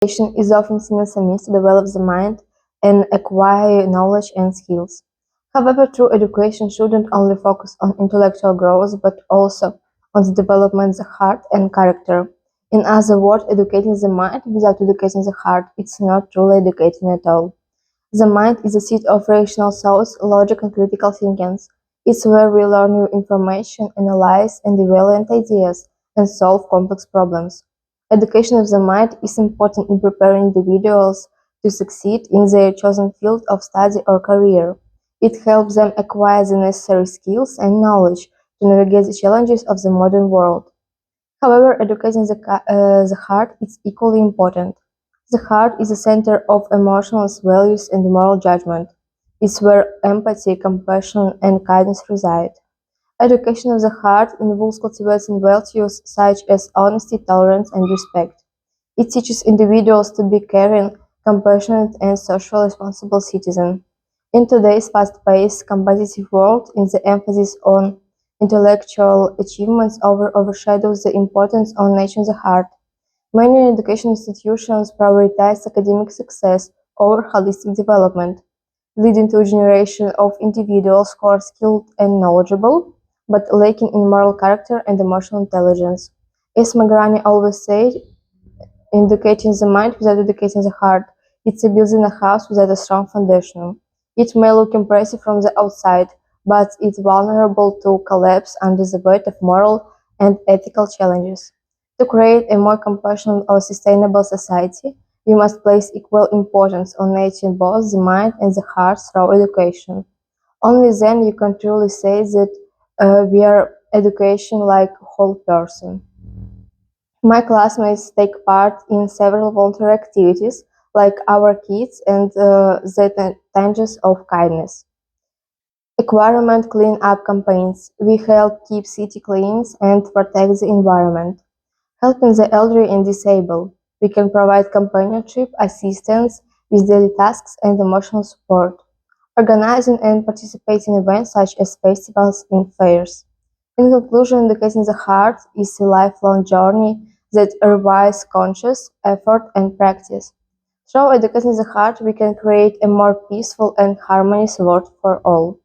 Education is often seen as a means to develop the mind and acquire knowledge and skills. However, true education shouldn't only focus on intellectual growth but also on the development of the heart and character. In other words, educating the mind without educating the heart, it's not truly educating at all. The mind is the seat of rational thoughts, logic, and critical thinking. It's where we learn new information, analyze and evaluate ideas, and solve complex problems. Education of the mind is important in preparing individuals to succeed in their chosen field of study or career. It helps them acquire the necessary skills and knowledge to navigate the challenges of the modern world. However, educating the heart is equally important. The heart is the center of emotions, values, and moral judgment. It's where empathy, compassion, and kindness reside. Education of the heart involves cultivating values such as honesty, tolerance, and respect. It teaches individuals to be caring, compassionate, and socially responsible citizens. In today's fast-paced, competitive world, in the emphasis on intellectual achievements overshadows the importance on nurturing the heart. Many education institutions prioritize academic success over holistic development, leading to a generation of individuals who are skilled and knowledgeable, but lacking in moral character and emotional intelligence. As Magrani always said, educating the mind without educating the heart. It's a building a house without a strong foundation. It may look impressive from the outside, but it's vulnerable to collapse under the weight of moral and ethical challenges. To create a more compassionate or sustainable society, we must place equal importance on nurturing both the mind and the heart through education. Only then you can truly say that we are education like whole person. My classmates take part in several voluntary activities like Our Kids and the Tangents of Kindness. Environment clean-up campaigns. We help keep city clean and protect the environment. Helping the elderly and disabled. We can provide companionship, assistance with daily tasks and emotional support. Organizing and participating in events such as festivals and fairs. In conclusion, educating the heart is a lifelong journey that requires conscious effort and practice. Through educating the heart, we can create a more peaceful and harmonious world for all.